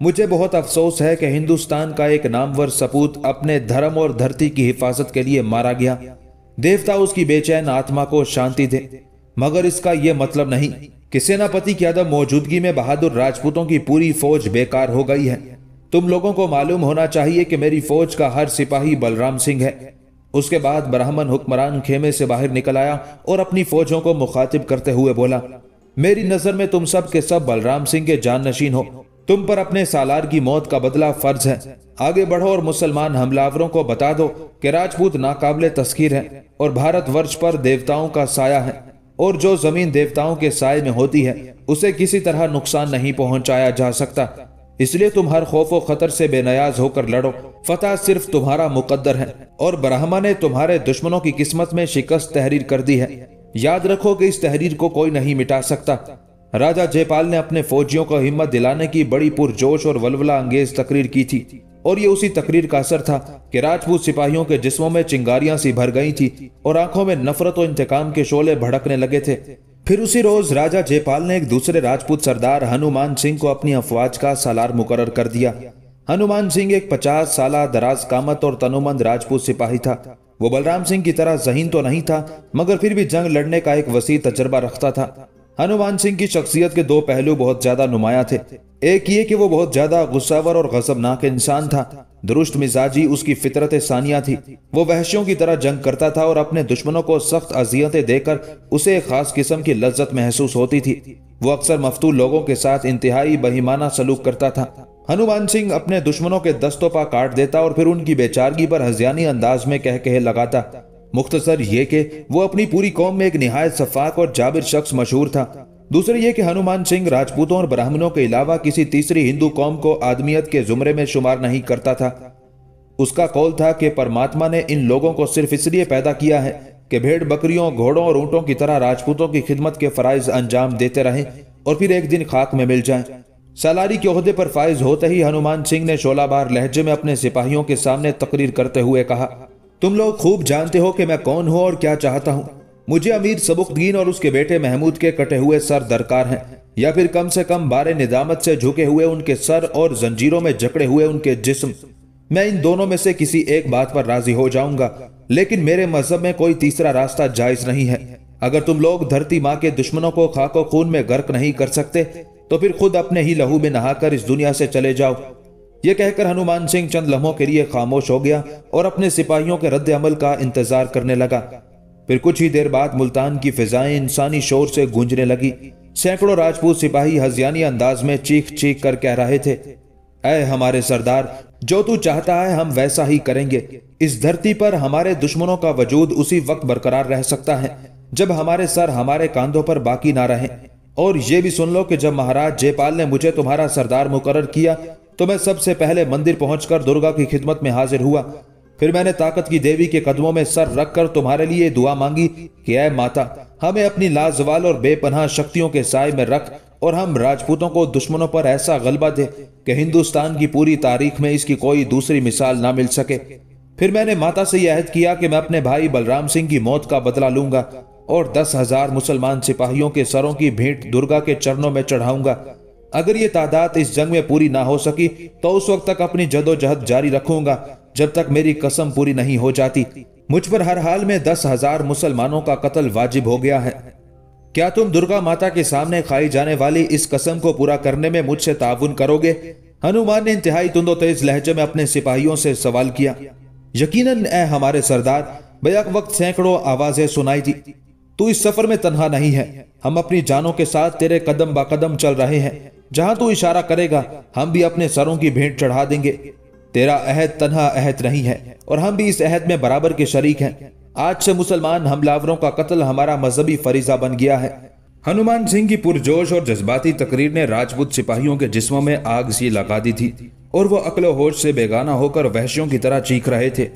مجھے بہت افسوس ہے کہ ہندوستان کا ایک نامور سپوت اپنے دھرم اور دھرتی کی حفاظت کے لیے مارا گیا۔ دیوتا اس کی بے چین آتما کو شانتی دے، مگر اس کا یہ مطلب نہیں کہ سیناپتی کی عدم موجودگی میں بہادر راجپوتوں کی پوری فوج بیکار ہو گئی ہے۔ تم لوگوں کو معلوم ہونا چاہیے کہ میری فوج کا ہر سپاہی بلرام سنگھ ہے۔ اس کے بعد برہمن حکمران خیمے سے باہر نکل آیا اور اپنی فوجوں کو مخاطب کرتے ہوئے بولا، میری نظر میں تم سب کے سب بلرام سنگھ کے جان نشین ہو۔ تم پر اپنے سالار کی موت کا بدلہ فرض ہے۔ آگے بڑھو اور مسلمان حملاوروں کو بتا دو کہ راجپوت ناقابل تسخیر ہیں اور بھارت ورش پر دیوتاؤں کا سایہ ہے۔ اور جو زمین دیوتاؤں کے سائے میں ہوتی ہے اسے کسی طرح نقصان نہیں پہنچایا جا سکتا، اس لیے تم ہر خوف و خطر سے بے نیاز ہو کر لڑو، فتح صرف تمہارا مقدر ہے اور برہما نے تمہارے دشمنوں کی قسمت میں شکست تحریر کر دی ہے، یاد رکھو کہ اس تحریر کو کوئی نہیں مٹا سکتا۔ راجہ جے پال نے اپنے فوجیوں کو ہمت دلانے کی بڑی پرجوش اور ولولہ انگیز تقریر کی تھی، اور یہ اسی تقریر کا اثر تھا کہ راجپوت سپاہیوں کے جسموں میں چنگاریاں سی بھر گئی تھی اور آنکھوں میں نفرت و انتقام کے شعلے بھڑکنے لگے تھے۔ پھر اسی روز راجہ جے پال نے ایک دوسرے راجپوت سردار ہنومان سنگھ کو اپنی افواج کا سالار مقرر کر دیا۔ ہنومان سنگھ ایک 50 سالہ دراز قامت اور تنومند راجپوت سپاہی تھا۔ وہ بلرام سنگھ کی طرح ذہین تو نہیں تھا مگر پھر بھی جنگ لڑنے کا ایک وسیع تجربہ رکھتا تھا۔ ہنومان سنگھ کی شخصیت کے دو پہلو بہت زیادہ نمایاں تھے، ایک یہ کہ وہ بہت زیادہ غصہ ور اور غضبناک انسان تھا، درست مزاجی اس کی فطرت ثانیہ تھی، وہ وحشیوں کی طرح جنگ کرتا تھا اور اپنے دشمنوں کو سخت اذیتیں دے کر اسے ایک خاص قسم کی لذت محسوس ہوتی تھی۔ وہ اکثر مفتول لوگوں کے ساتھ انتہائی بہیمانہ سلوک کرتا تھا۔ ہنومان سنگھ اپنے دشمنوں کے دستوں پا کاٹ دیتا اور پھر ان کی بیچارگی پر ہذیانی انداز میں کہے لگاتا۔ مختصر یہ کہ وہ اپنی پوری قوم میں ایک نہایت شفاق اور جابر شخص مشہور تھا۔ دوسرے یہ کہ ہنومان سنگھ راجپوتوں اور برہمنوں کے علاوہ کسی تیسری ہندو قوم کو آدمیت کے زمرے میں شمار نہیں کرتا تھا۔ اس کا قول تھا کہ پرماتما نے ان لوگوں کو صرف اس لیے پیدا کیا ہے کہ بھیڑ بکریوں، گھوڑوں اور اونٹوں کی طرح راجپوتوں کی خدمت کے فرائض انجام دیتے رہیں اور پھر ایک دن خاک میں مل جائیں۔ سالاری کے عہدے پر فائز ہوتے ہی ہنومان سنگھ نے شعلہ بار لہجے میں اپنے سپاہیوں کے سامنے تقریر کرتے ہوئے کہا، تم لوگ خوب جانتے ہو کہ میں کون ہوں اور کیا چاہتا ہوں۔ مجھے امیر سبکتگین اور اس کے بیٹے محمود کے کٹے ہوئے سر درکار ہیں، یا پھر کم سے کم بارے ندامت سے جھکے ہوئے ان کے سر اور زنجیروں میں جکڑے ہوئے ان کے جسم۔ میں ان دونوں میں سے کسی ایک بات پر راضی ہو جاؤں گا، لیکن میرے مذہب میں کوئی تیسرا راستہ جائز نہیں ہے۔ اگر تم لوگ دھرتی ماں کے دشمنوں کو خاک و خون میں غرق نہیں کر سکتے تو پھر خود اپنے ہی لہو میں نہا کر اس دنیا سے چلے جاؤ۔ یہ کہہ کر ہنومان سنگھ چند لمحوں کے لیے خاموش ہو گیا اور اپنے سپاہیوں کے رد عمل کا انتظار کرنے لگا۔ پھر کچھ ہی دیر بعد ملتان کی فضائیں انسانی شور سے گونجنے لگی۔ سینکڑوں راجپوت سپاہی ہذیانی انداز میں چیخ چیخ کر کہہ رہے تھے، اے ہمارے سردار، جو تو چاہتا ہے ہم ویسا ہی کریں گے۔ اس دھرتی پر ہمارے دشمنوں کا وجود اسی وقت برقرار رہ سکتا ہے جب ہمارے سر ہمارے کاندھوں پر باقی نہ رہیں۔ اور یہ بھی سن لو کہ جب مہاراج جے پال نے مجھے تمہارا سردار مقرر کیا تو میں سب سے پہلے مندر پہنچ کر درگا کی خدمت میں حاضر ہوا۔ پھر میں نے طاقت کی دیوی کے قدموں میں سر رکھ کر تمہارے لیے دعا مانگی کہ اے ماتا، ہمیں اپنی لازوال اور بے پناہ شکتیوں کے سائے میں رکھ اور ہم راجپوتوں کو دشمنوں پر ایسا غلبہ دے کہ ہندوستان کی پوری تاریخ میں اس کی کوئی دوسری مثال نہ مل سکے۔ پھر میں نے ماتا سے یہ عہد کیا کہ میں اپنے بھائی بلرام سنگھ کی موت کا بدلہ لوں گا اور 10,000 مسلمان سپاہیوں کے سروں کی بھیٹ درگا کے چرنوں میں چڑھاؤں گا۔ اگر یہ تعداد اس جنگ میں پوری نہ ہو سکی تو اس وقت تک اپنی جدوجہد جاری رکھوں گا جب تک میری قسم پوری نہیں ہو جاتی۔ مجھ پر ہر حال میں 10,000 مسلمانوں کا قتل واجب ہو گیا ہے۔ کیا تم درگا ماتا کے سامنے کھائی جانے والی اس قسم کو پورا کرنے میں مجھ سے تعاون کرو گے؟ ہنومان نے انتہائی تند و تیز لہجے میں اپنے سپاہیوں سے سوال کیا۔ یقیناً اے ہمارے سردار، بیک وقت سینکڑوں آوازیں سنائی دی۔ تو اس سفر میں تنہا نہیں ہے، ہم اپنی جانوں کے ساتھ تیرے قدم با قدم چل رہے ہیں، جہاں تو اشارہ کرے گا ہم بھی اپنے سروں کی بھیٹ چڑھا دیں گے۔ تیرا عہد تنہا عہد نہیں ہے اور ہم بھی اس عہد میں برابر کے شریک ہیں۔ آج سے مسلمان حملاوروں کا قتل ہمارا مذہبی فریضہ بن گیا ہے۔ ہنومان سنگھ کی پرجوش اور جذباتی تقریر نے راجپوت سپاہیوں کے جسموں میں آگ سی لگا دی تھی اور وہ عقل و ہوش سے بیگانہ ہو کر وحشیوں کی طرح چیخ رہے تھے۔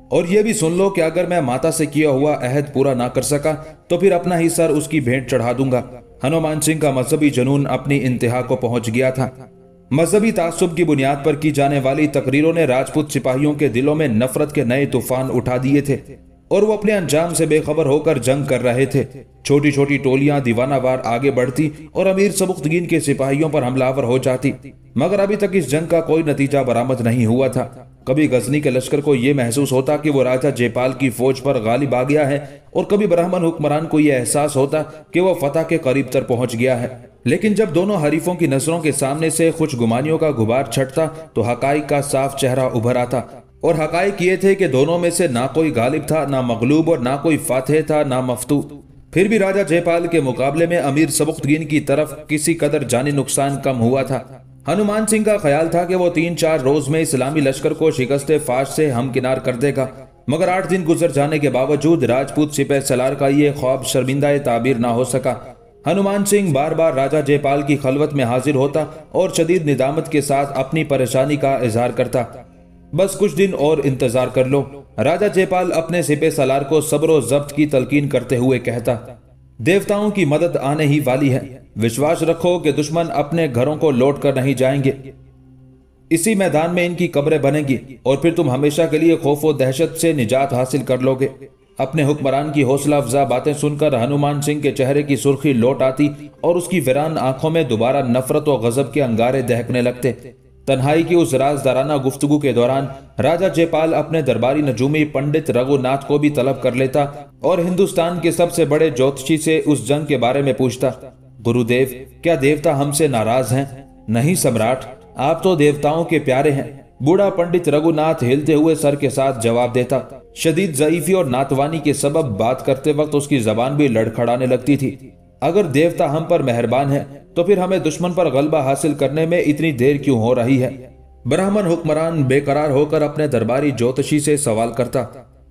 اور یہ بھی سن لو کہ اگر میں ماتا سے کیا ہوا عہد پورا نہ کر سکا تو پھر اپنا ہی سر اس کی بھیٹ چڑھا دوں گا۔ ہنومان سنگھ کا مذہبی جنون اپنی انتہا کو پہنچ گیا تھا۔ مذہبی تعصب کی بنیاد پر کی جانے والی تقریروں نے راجپوت سپاہیوں کے دلوں میں نفرت کے نئے طوفان اٹھا دیے تھے اور وہ اپنے انجام سے بے خبر ہو کر جنگ کر رہے تھے۔ چھوٹی چھوٹی ٹولیاں دیوانہ وار آگے بڑھتی اور امیر سبکتگین کے سپاہیوں پر حملہ ہو جاتی، مگر ابھی تک اس جنگ کا کوئی نتیجہ برآمد نہیں ہوا تھا۔ کبھی غزنی کے لشکر کو یہ محسوس ہوتا کہ وہ راجہ جے پال کی فوج پر غالب آ گیا ہے اور کبھی برہمن حکمران کو یہ احساس ہوتا کہ وہ فتح کے قریب تر پہنچ گیا ہے۔ لیکن جب دونوں حریفوں کی نظروں کے سامنے سے خوش گمانیوں کا غبار چھٹتا تو حقائق کا صاف چہرہ ابھر آتا، اور حقائق یہ تھے کہ دونوں میں سے نہ کوئی غالب تھا، نہ مغلوب، اور نہ کوئی فاتح تھا، نہ مفتو۔ پھر بھی راجہ جے پال کے مقابلے میں امیر سبکتگین کی طرف کسی قدر جانی نقصان کم ہوا تھا۔ ہنومان سنگھ کا خیال تھا کہ وہ 3-4 روز میں اسلامی لشکر کو شکست فاش سے ہمکنار کر دے گا मगर 8 दिन गुजर जाने के बावजूद राजपूत सिपह सलार का ये ख्वाब शर्मिंदा ताबीर ना हो सका। हनुमान सिंह बार बार राजा जयपाल की खलवत में हाजिर होता और शदीद निदामत के साथ अपनी परेशानी का इजहार करता। बस कुछ दिन और इंतजार कर लो, राजा जयपाल अपने सिपह सलार को सब्र व ज़ब्त की तलकीन करते हुए कहता। देवताओं की मदद आने ही वाली है। विश्वास रखो कि दुश्मन अपने घरों को लौट कर नहीं जाएंगे। इसी मैदान में इनकी कब्रें बनेगी और फिर तुम हमेशा के लिए खौफ व दहशत से निजात हासिल कर लोगे। अपने हुक्मरान की हौसला अफजा बातें सुनकर हनुमान सिंह के चेहरे की सुर्खी लौट आती और उसकी वीरान आंखों में दोबारा नफरत और गजब के अंगारे दहकने लगते। तन्हाई की उस राजदाराना गुफ्तगू के दौरान राजा जयपाल अपने दरबारी नजूमी पंडित रघुनाथ को भी तलब कर लेता और हिंदुस्तान के सबसे बड़े ज्योतिषी से उस जंग के बारे में पूछता। गुरुदेव, क्या देवता हमसे नाराज हैं? नहीं सम्राट, आप तो देवताओं के प्यारे हैं। बूढ़ा पंडित रघुनाथ हिलते हुए सर के साथ जवाब देता। शदीद ज़ईफी और नातवानी के सबब बात करते वक्त उसकी जबान भी लड़खड़ाने लगती थी। अगर देवता हम पर मेहरबान है तो फिर हमें दुश्मन पर गलबा हासिल करने में इतनी देर क्यों हो रही है? ब्राह्मण हुक्मरान बेकरार होकर अपने दरबारी ज्योतिषी से सवाल करता।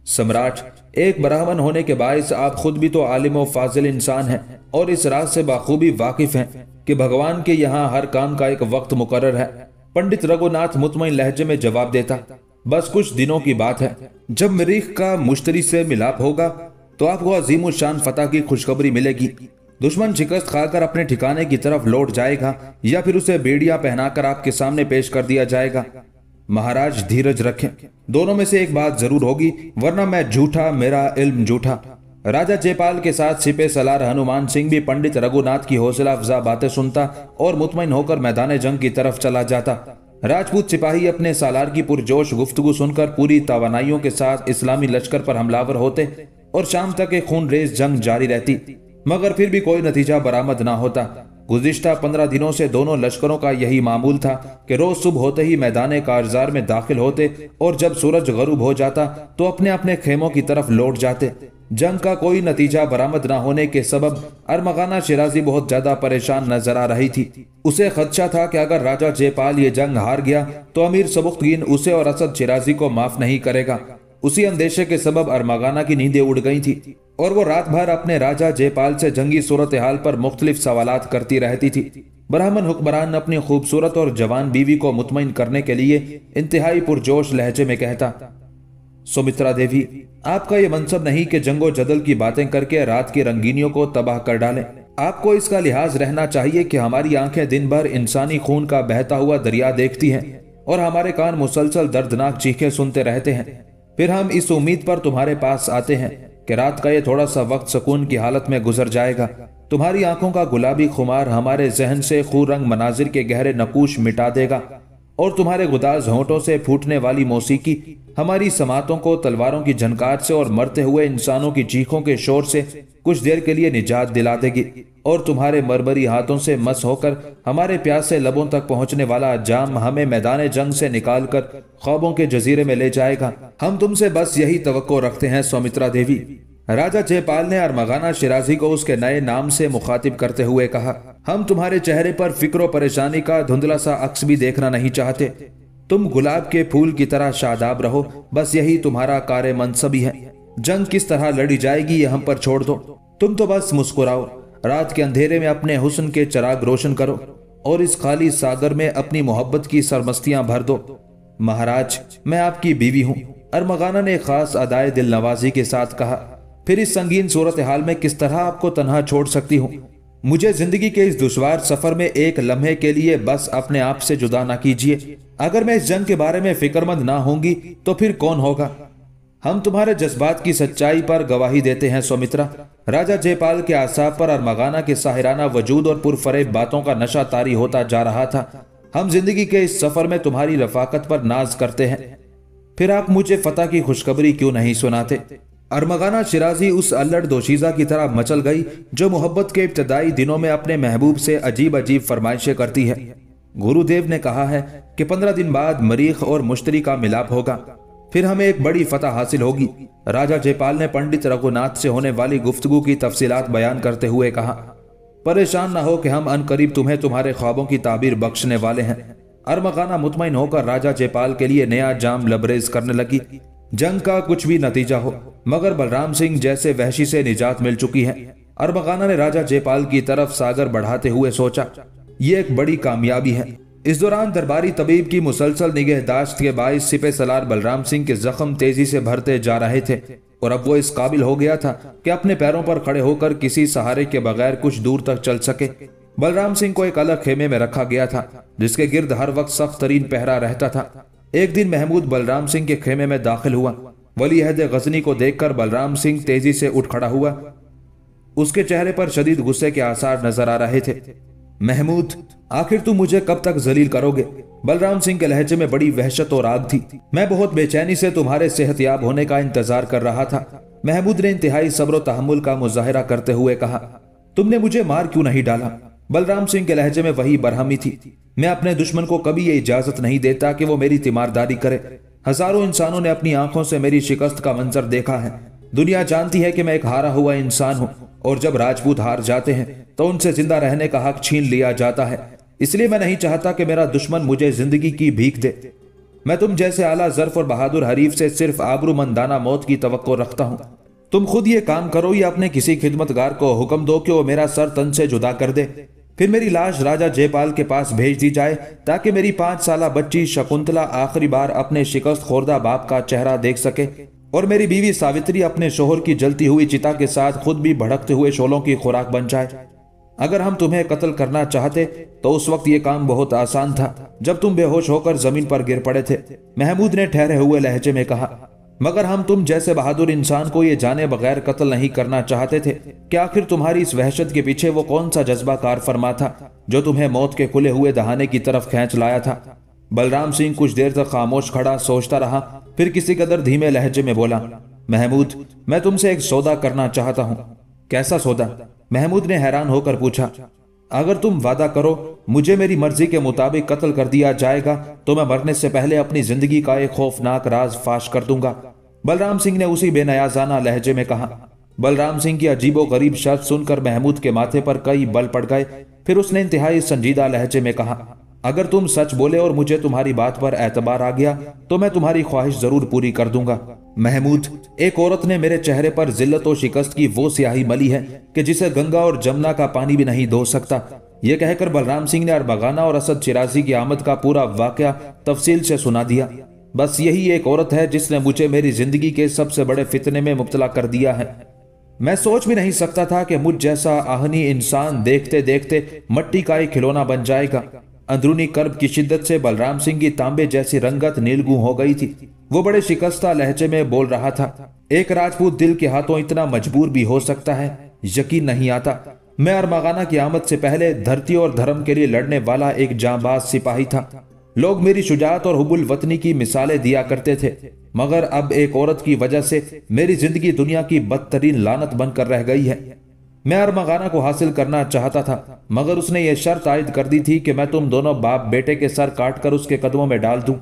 सम्राट, एक ब्राह्मण होने के बायस आप खुद भी तो आलिम व फाजिल इंसान हैं और इस राज से बाखूबी वाकिफ हैं कि भगवान के यहाँ हर काम का एक वक्त मुकर्रर है। पंडित रघुनाथ मुतमईन लहजे में जवाब देता। बस कुछ दिनों की बात है, जब मरीख का मुश्तरी से मिलाप होगा तो आपको अजीम शान फतह की खुशखबरी मिलेगी। दुश्मन शिकस्त खाकर अपने ठिकाने की तरफ लौट जाएगा या फिर उसे बेड़ियां पहनाकर आपके सामने पेश कर दिया जाएगा। महाराज धीरज रखें, दोनों में से एक बात जरूर होगी, वरना मैं झूठा, मेरा इल्म झूठा। राजा जयपाल के साथ सिपह सलार हनुमान सिंह भी पंडित रघुनाथ की हौसला अफजा बातें सुनता और मुतमईन होकर मैदान जंग की तरफ चला जाता। राजपूत सिपाही अपने सालार की पुरजोश गुफ्तगू सुनकर पूरी तवानाइयों के साथ इस्लामी लश्कर पर हमलावर होते और शाम तक एक खून रेज जंग जारी रहती, मगर फिर भी कोई नतीजा बरामद ना होता। गुज़िश्ता 15 दिनों से दोनों लश्करों का यही मामूल था कि रोज सुबह होते ही मैदान कारजार में दाखिल होते और जब सूरज गरूब हो जाता तो अपने अपने खेमों की तरफ लौट जाते। जंग का कोई नतीजा बरामद ना होने के सबब अरमगाना शिराजी बहुत ज्यादा परेशान नजर आ रही थी। उसे खदशा था कि अगर राजा जयपाल ये जंग हार गया तो अमीर सबुख्तगीन उसे और असद शिराजी को माफ नहीं करेगा। उसी अंदेशे के सबब अरमगाना की नींदें उड़ गई थी और वो रात भर अपने राजा जयपाल से जंगी सूरत हाल पर मुख्तलिफ सवालात करती रहती थी। ब्राह्मण हुक्मरान अपनी खूबसूरत और जवान बीवी को मुतमईन करने के लिए इंतहाई पुरजोश लहजे में कहता। सुमित्रा देवी, आपका यह मनसब नहीं कि जंगो जदल की बातें करके रात की रंगीनियों को तबाह कर डालें। आपको इसका लिहाज रहना चाहिए कि हमारी आंखें दिन भर इंसानी खून का बहता हुआ दरिया देखती हैं और हमारे कान मुसलसल दर्दनाक चीखें सुनते रहते हैं। फिर हम इस उम्मीद पर तुम्हारे पास आते हैं कि रात का ये थोड़ा सा वक्त सुकून की हालत में गुजर जाएगा। तुम्हारी आंखों का गुलाबी खुमार हमारे जहन से खून रंग मनाजिर के गहरे नकूश मिटा देगा और तुम्हारे गुदाज होंठों से फूटने वाली मौसीकी हमारी समातों को तलवारों की झनकार से और मरते हुए इंसानों की चीखों के शोर से कुछ देर के लिए निजात दिला देगी और तुम्हारे मरमरी हाथों से मस होकर हमारे प्यासे लबों तक पहुंचने वाला जाम हमें मैदान जंग से निकालकर ख्वाबों के जजीरे में ले जाएगा। हम तुमसे बस यही तवक्को रखते हैं सुमित्रा देवी। राजा जयपाल ने अरमगाना शिराजी को उसके नए नाम से मुखातिब करते हुए कहा। हम तुम्हारे चेहरे पर फिक्र परेशानी का धुंधला सा अक्स भी देखना नहीं चाहते। तुम गुलाब के फूल की तरह शादाब रहो, बस यही तुम्हारा कार्य मनसबी है। जंग किस तरह लड़ी जाएगी ये हम पर छोड़ दो। तुम तो बस मुस्कुराओ, रात के अंधेरे में अपने हुस्न के चिराग रोशन करो और इस खाली सागर में अपनी मोहब्बत की सरमस्तियां भर दो। महाराज, मैं आपकी बीवी हूं, अरमगाना ने खास अदाए दिल नवाजी के साथ कहा। फिर इस संगीन सूरत हाल में किस तरह आपको तन्हा छोड़ सकती हूँ? मुझे जिंदगी के इस दुश्वार सफर में एक लम्हे के लिए बस अपने आप से जुदा ना कीजिए। अगर मैं इस जंग के बारे में फिक्रमंद ना होंगी तो फिर कौन होगा? हम तुम्हारे जज्बात की सच्चाई पर गवाही देते हैं सुमित्रा। राजा जयपाल के आसाब पर अरमगाना के साहिराना वजूद और पुरफरेब बातों का नशा तारी होता जा रहा था। हम जिंदगी के इस सफर में तुम्हारी रफाकत पर नाज करते हैं, फिर आप मुझे फतह की खुशखबरी क्यों नहीं सुनाते? अरमगाना शिराजी उस अल्लड़ दोशीजा की तरह मचल गई जो मोहब्बत के इब्तदाई दिनों में अपने महबूब से अजीब अजीब फरमाइशें करती है। गुरुदेव ने कहा है कि 15 दिन बाद मरीख और मुश्तरी का मिलाप होगा, फिर हमें एक बड़ी फतह हासिल होगी। राजा जयपाल ने पंडित रघुनाथ से होने वाली गुफ्तगू की तफसीलात बयान करते हुए कहा। परेशान न हो कि हम अनकरीब तुम्हें तुम्हारे ख्वाबों की ताबीर बख्शने वाले हैं। अरमगाना मुतमईन होकर राजा जयपाल के लिए नया जाम लबरेज करने लगी। जंग का कुछ भी नतीजा हो, मगर बलराम सिंह जैसे वहशी से निजात मिल चुकी है। अरबगाना ने राजा जयपाल की तरफ सागर बढ़ाते हुए सोचा, ये एक बड़ी कामयाबी है। इस दौरान दरबारी तबीब की मुसलसल निगहदाश्त के बाइस सिपे सलार बलराम सिंह के जख्म तेजी से भरते जा रहे थे और अब वो इस काबिल हो गया था कि अपने पैरों पर खड़े होकर किसी सहारे के बगैर कुछ दूर तक चल सके। बलराम सिंह को एक अलग खेमे में रखा गया था जिसके गिर्द हर वक्त सख्त तरीन पहरा रहता था। एक दिन महमूद बलराम सिंह के खेमे में दाखिल हुआ। वली अहद गजनी को देखकर बलराम सिंह तेजी से उठ खड़ा हुआ। उसके चेहरे पर शदीद गुस्से के आसार नजर आ रहे थे। महमूद, आखिर तुम मुझे कब तक जलील करोगे? बलराम सिंह के लहजे में बड़ी वहशत और आग थी। मैं बहुत बेचैनी से तुम्हारे सेहतयाब होने का इंतजार कर रहा था। महमूद ने इंतहाई सब्र व तहम्मुल का मुजाहिरा करते हुए कहा, तुमने मुझे मार क्यों नहीं डाला? बलराम सिंह के लहजे में वही बरहमी थी। मैं अपने दुश्मन को कभी ये इजाजत नहीं देता कि वो मेरी तीमारदारी करे। हजारों इंसानों ने अपनी आंखों से मेरी शिकस्त का मंजर देखा है। दुनिया जानती है कि मैं एक हारा हुआ इंसान हूं और जब राजपूत हार जाते हैं तो उनसे जिंदा रहने का हक छीन लिया जाता है। इसलिए मैं नहीं चाहता कि मेरा दुश्मन मुझे जिंदगी की भीख दे। मैं तुम जैसे आला ज़र्फ और बहादुर हरीफ से सिर्फ आबरूमंदाना मौत की तवक्को रखता हूं। तुम खुद ये काम करो या अपने किसी खिदमतगार को हुक्म दो कि वो मेरा सर तन से जुदा कर दे। फिर मेरी लाश राजा जयपाल के पास भेज दी जाए ताकि मेरी 5 साला बच्ची शकुंतला आखिरी बार अपने शिकस्त खोरदा बाप का चेहरा देख सके और मेरी बीवी सावित्री अपने शोहर की जलती हुई चिता के साथ खुद भी भड़कते हुए शोलों की खुराक बन जाए। अगर हम तुम्हें कत्ल करना चाहते तो उस वक्त ये काम बहुत आसान था, जब तुम बेहोश होकर जमीन पर गिर पड़े थे। महमूद ने ठहरे हुए लहजे में कहा, मगर हम तुम जैसे बहादुर इंसान को ये जाने बगैर कत्ल नहीं करना चाहते थे कि आखिर तुम्हारी इस वहशत के पीछे वो कौन सा जज्बा कार फरमा था जो तुम्हें मौत के खुले हुए दहाने की तरफ खींच लाया था। बलराम सिंह कुछ देर तक खामोश खड़ा सोचता रहा, फिर किसी कदर धीमे लहजे में बोला, महमूद, मैं तुमसे एक सौदा करना चाहता हूँ। कैसा सौदा? महमूद ने हैरान होकर पूछा। अगर तुम वादा करो मुझे मेरी मर्जी के मुताबिक कत्ल कर दिया जाएगा तो मैं मरने से पहले अपनी जिंदगी का एक खौफनाक राज फाश कर दूंगा। बलराम सिंह ने उसी बेनयाजाना लहजे में कहा। बलराम सिंह की अजीबो गरीब शर्त सुनकर महमूद के माथे पर कई बल पड़ गए। फिर उसने इंतहाई संजीदा लहजे में कहा, अगर तुम सच बोले और मुझे तुम्हारी बात पर एतबार आ गया तो मैं तुम्हारी ख्वाहिश जरूर पूरी कर दूंगा। महमूद, एक औरत ने मेरे चेहरे पर जिल्लत और शिकस्त की वो स्याही मली है कि जिसे गंगा और जमुना का पानी भी नहीं धो सकता। यह कहकर बलराम सिंह ने अरबगाना और असद शिराजी की आमद का पूरा वाकया तफसील से सुना दिया। बस यही एक औरत है जिसने मुझे मेरी जिंदगी के सबसे बड़े फितने में मुब्तला कर दिया है। मैं सोच भी नहीं सकता था कि मुझ जैसा आहनी इंसान देखते देखते मट्टी का एक खिलौना बन जाएगा। अंदरूनी कर्ब की शिद्दत से बलराम सिंह की तांबे जैसी रंगत नीलगू हो गई थी। वो बड़े शिकस्ता लहजे में बोल रहा था, एक राजपूत दिल के हाथों इतना मजबूर भी हो सकता है, यकीन नहीं आता। मैं अरबगाना की आमद से पहले धरती और धर्म के लिए लड़ने वाला एक जांबाज सिपाही था। लोग मेरी शुजाअत और हुब्बुल वतनी की मिसालें दिया करते थे, मगर अब एक औरत की वजह से मेरी जिंदगी दुनिया की बदतरीन लानत बनकर रह गई है। मैं अरबगाना को हासिल करना चाहता था, मगर उसने ये शर्त आयद कर दी थी कि मैं तुम दोनों बाप बेटे के सर काटकर उसके कदमों में डाल दूं।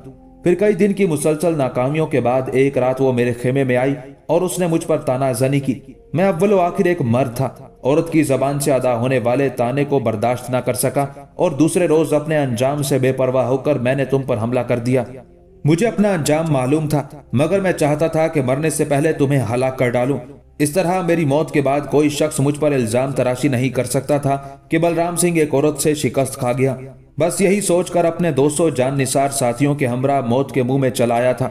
फिर कई दिन की मुसलसल नाकामियों के बाद एक रात वो मेरे खेमे में आई और उसने मुझ पर तानाजनी की। मैं अव्वल आखिर एक मर्द था, औरत की जबान से अदा होने वाले ताने को बर्दाश्त न कर सका और दूसरे रोज अपने अंजाम से बेपरवाह होकर मैंने तुम पर हमला कर दिया। मुझे अपना अंजाम मालूम था, मगर मैं चाहता था कि मरने से पहले तुम्हें हलाक कर डालूं। इस तरह मेरी मौत के बाद कोई शख्स मुझ पर इल्जाम तराशी नहीं कर सकता था कि बलराम सिंह एक औरत से शिकस्त खा गया। बस यही सोचकर अपने 200 जान निसार साथियों के हमरा मौत के मुंह में चलाया था।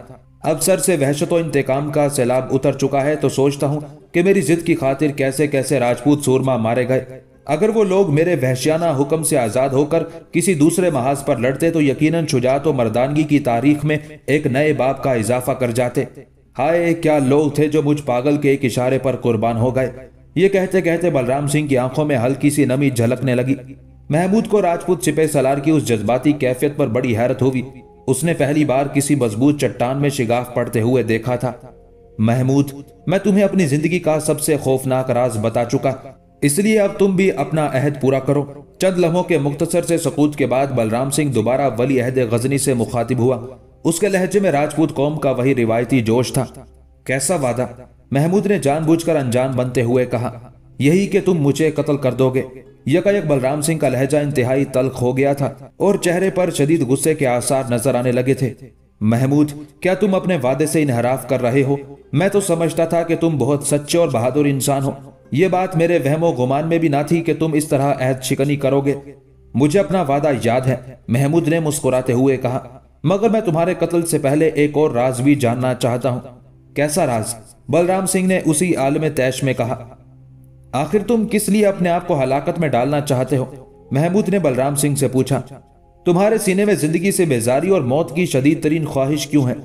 अब सर से वहशत और इंतकाम का सैलाब उतर चुका है तो सोचता हूँ कि मेरी जिद की खातिर कैसे कैसे राजपूत सूरमा मारे गए। अगर वो लोग मेरे वहशियाना हुक्म से आजाद होकर किसी दूसरे महाज पर लड़ते तो यकीनन शुजाअत और मर्दानगी की तारीख में एक नए बाब का इजाफा कर जाते। हाय, क्या लोग थे जो मुझ पागल के एक इशारे पर कुर्बान हो गए। ये कहते कहते बलराम सिंह की आंखों में हल्की सी नमी झलकने लगी। महमूद को राजपूत सिपह सलार की उस जज्बाती कैफियत पर बड़ी हैरत हुई। उसने पहली बार किसी मजबूत चट्टान में शिगाफ पड़ते हुए देखा था। महमूद, मैं तुम्हें अपनी जिंदगी का सबसे खौफनाक राज बता चुका, इसलिए अब तुम भी अपना अहद पूरा करो। चंद लम्हों के मुख्तसर से सकूत के बाद बलराम सिंह दोबारा वली अहद गजनी से मुखातिब हुआ। उसके लहजे में राजपूत कौम का वही रिवायती जोश था। कैसा वादा? महमूद ने जानबूझकर अनजान बनते हुए कहा। यही कि तुम मुझे कत्ल कर दोगे। यकायक बलराम सिंह का लहजा इंतहाई तल्ख हो गया था और चेहरे पर शदीद गुस्से के आसार नजर आने लगे थे। महमूद, क्या तुम अपने वादे से इनहराफ कर रहे हो? मैं तो समझता था कि तुम बहुत सच्चे और बहादुर इंसान हो। ये बात मेरे वहमो गुमान में भी ना थी कि तुम इस तरह अहद शिकनी करोगे। मुझे अपना वादा याद है, महमूद ने मुस्कुराते हुए कहा, मगर मैं तुम्हारे कत्ल से पहले एक और राज भी जानना चाहता हूं। कैसा राज? बलराम सिंह ने उसी आलम तैश में कहा। आखिर तुम किस लिए अपने आप को हलाकत में डालना चाहते हो? महमूद ने बलराम सिंह से पूछा। तुम्हारे सीने में जिंदगी से बेजारी और मौत की शदीद तरीन ख्वाहिश क्यों है?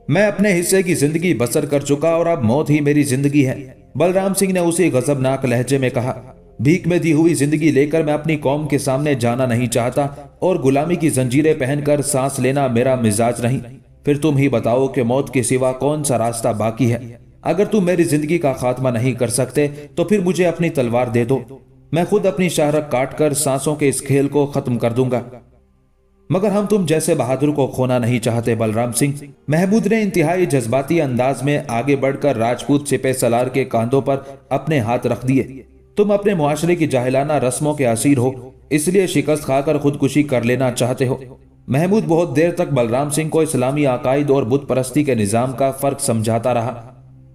मैं अपने हिस्से की जिंदगी बसर कर चुका और अब मौत ही मेरी जिंदगी है, बलराम सिंह ने उसी गजबनाक लहजे में कहा। भीख में दी हुई जिंदगी लेकर मैं अपनी कौम के सामने जाना नहीं चाहता और गुलामी की जंजीरें पहनकर सांस लेना मेरा मिजाज नहीं। फिर तुम ही बताओ कि मौत के सिवा कौन सा रास्ता बाकी है? अगर तुम मेरी जिंदगी का खात्मा नहीं कर सकते तो फिर मुझे अपनी तलवार दे दो, मैं खुद अपनी शाहरग काटकर सांसों के इस खेल को खत्म कर दूंगा। मगर हम तुम जैसे बहादुर को खोना नहीं चाहते बलराम सिंह। महमूद ने इंतहाई जज्बाती अंदाज में आगे बढ़कर राजपूत सिपह सलार के कांधों पर अपने हाथ रख दिए। तुम अपने मुआशरे की जाहिलाना रस्मों के असीर हो, इसलिए शिकस्त खाकर खुदकुशी कर लेना चाहते हो। महमूद बहुत देर तक बलराम सिंह को इस्लामी अकायद और बुत परस्ती के निजाम का फर्क समझाता रहा।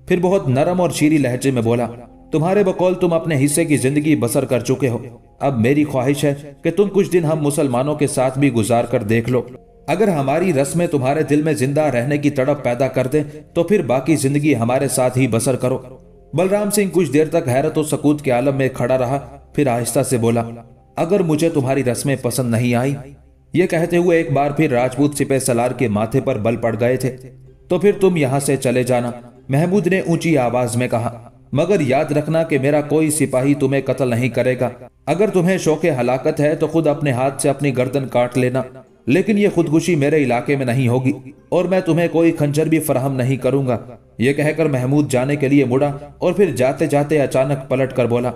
फिर बहुत नरम और शीरी लहजे में बोला, तुम्हारे बकौल तुम अपने हिस्से की जिंदगी बसर कर चुके हो। अब मेरी ख्वाहिश है कि तुम कुछ दिन हम मुसलमानों के साथ भी गुजार कर देख लो। अगर हमारी रस्में तुम्हारे दिल में जिंदा रहने की तड़प पैदा कर दें तो फिर बाकी जिंदगी हमारे साथ ही बसर करो। बलराम सिंह कुछ देर तक हैरत और सकूत के आलम में खड़ा रहा, फिर आहिस्ता से बोला, अगर मुझे तुम्हारी रस्में पसंद नहीं आई। ये कहते हुए एक बार फिर राजपूत सिपह सलार के माथे पर बल पड़ गए थे। तो फिर तुम यहां से चले जाना, महमूद ने ऊंची आवाज में कहा, मगर याद रखना कि मेरा कोई सिपाही तुम्हें कत्ल नहीं करेगा। अगर तुम्हें शौके हलाकत है तो खुद अपने हाथ से अपनी गर्दन काट लेना, लेकिन यह खुदकुशी मेरे इलाके में नहीं होगी और मैं तुम्हें कोई खंजर भी फराहम नहीं करूंगा। यह कहकर महमूद जाने के लिए मुड़ा और फिर जाते जाते अचानक पलट कर बोला,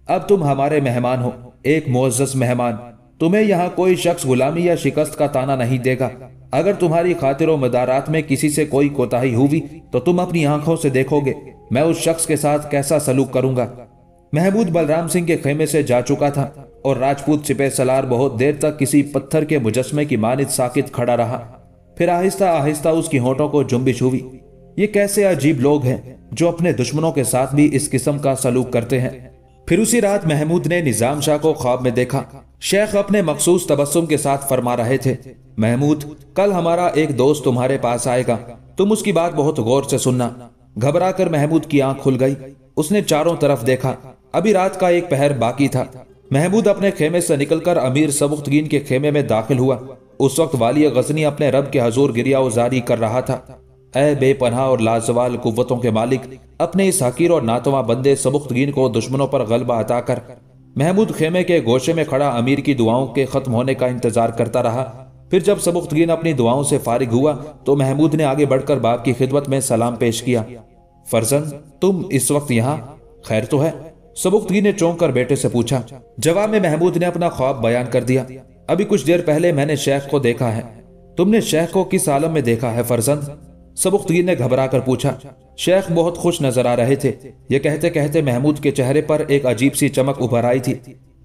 अब तुम हमारे मेहमान हो, एक मुअज़्ज़ज़ मेहमान। तुम्हें यहाँ कोई शख्स गुलामी या शिकस्त का ताना नहीं देगा। अगर तुम्हारी खातिर व मदारात में किसी से कोई कोताही हुई तो तुम अपनी आंखों से देखोगे मैं उस शख्स के साथ कैसा सलूक करूंगा। महमूद बलराम सिंह के खेमे से जा चुका था और राजपूत सिपह सलार बहुत देर तक किसी पत्थर के मुजस्मे की मानित साकित खड़ा रहा। फिर आहिस्ता आहिस्ता उसकी होंठों को जुम्बिश हुई। ये कैसे अजीब लोग हैं जो अपने दुश्मनों के साथ भी इस किस्म का सलूक करते हैं। फिर उसी रात महमूद ने निजाम शाह को ख्वाब में देखा। शेख अपने मखसूस तबस्सुम के साथ फरमा रहे थे, महमूद, कल हमारा एक दोस्त तुम्हारे पास आएगा, तुम उसकी बात बहुत गौर से सुनना। घबरा कर महमूद की आंख खुल गई। उसने चारों तरफ देखा। अभी रात का एक पहर बाकी था। महमूद अपने खेमे से निकलकर अमीर सबुख्तगीन के खेमे में दाखिल हुआ। उस वक्त वाली गजनी अपने रब के हजूर गिरियाउजारी कर रहा था। ऐ बेपनाह और लाजवाल कुव्वतों के मालिक, अपने इस हकीर और नातवा बंदे सबुख्तगीन को दुश्मनों पर गलबा अता कर। महमूद खेमे के गोशे में खड़ा अमीर की दुआओं के खत्म होने का इंतजार करता रहा। फिर जब सबुख्तगीन अपनी दुआओं से फारिग हुआ तो महमूद ने आगे बढ़कर बाप की खिदमत में सलाम पेश किया। फर्जंद, तुम इस वक्त यहाँ, खैर तो है? सबुख्तगीन ने चौंक कर बेटे से पूछा। जवाब में महमूद ने अपना ख्वाब बयान कर दिया। अभी कुछ देर पहले मैंने शेख को देखा है। तुमने शेख को किस आलम में देखा है फर्जंद? सबुख्तगीन ने घबरा कर पूछा। शेख बहुत खुश नजर आ रहे थे। ये कहते कहते महमूद के चेहरे पर एक अजीब सी चमक उभर आई थी।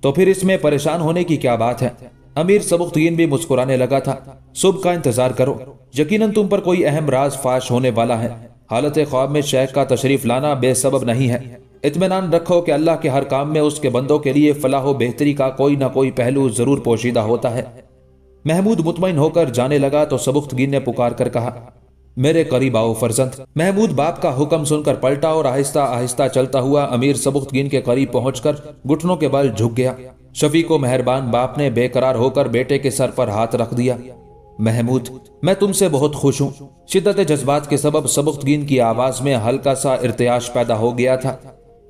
तो फिर इसमें परेशान होने की क्या बात है? अमीर सबुख्तगीन भी मुस्कुराने लगा था। सुबह का इंतजार करो, यकीनन तुम पर कोई अहम राज फाश होने वाला है। हालत ख्वाब में शेख का तशरीफ लाना बेसबब नहीं है। इत्मीनान रखो कि अल्लाह के हर काम में उसके बंदों के लिए फलाह व बेहतरी का कोई ना कोई पहलू जरूर पोशीदा होता है। महमूद मुतमईन होकर जाने लगा तो सबुख्तगीन ने पुकार कर कहा, मेरे करीब आओ फर्जंद। महमूद बाप का हुक्म सुनकर पलटा और आहिस्ता आहिस्ता चलता हुआ अमीर सबुख्तगीन के करीब पहुंचकर घुटनों के बल झुक गया। शफीक व मेहरबान बाप ने बेकरार होकर बेटे के सर पर हाथ रख दिया। महमूद, मैं तुमसे बहुत खुश हूँ। शिद्दत जज्बात के सबब सबुख्तगीन की आवाज में हल्का सा इर्तियाश पैदा हो गया था।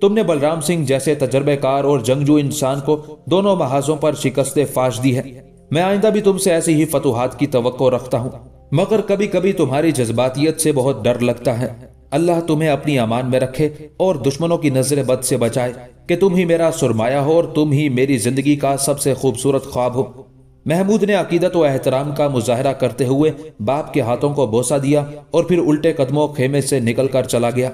तुमने बलराम सिंह जैसे तजर्बेकार और जंगजू इंसान को दोनों महाजों पर शिकस्ते फाश दी है। मैं आइंदा भी तुमसे ऐसी ही फतुहात की तवक्को रखता हूँ, मगर कभी कभी तुम्हारी जज्बातियत से बहुत डर लगता है। अल्लाह तुम्हें अपनी अमान में रखे और दुश्मनों की नजर बद से बचाए कि तुम ही मेरा सुरमाया हो और तुम ही मेरी जिंदगी का सबसे खूबसूरत ख्वाब हो। महमूद ने अकीदत व एहतराम का मुजाहरा करते हुए बाप के हाथों को बोसा दिया और फिर उल्टे कदमों खेमे से निकल कर चला गया।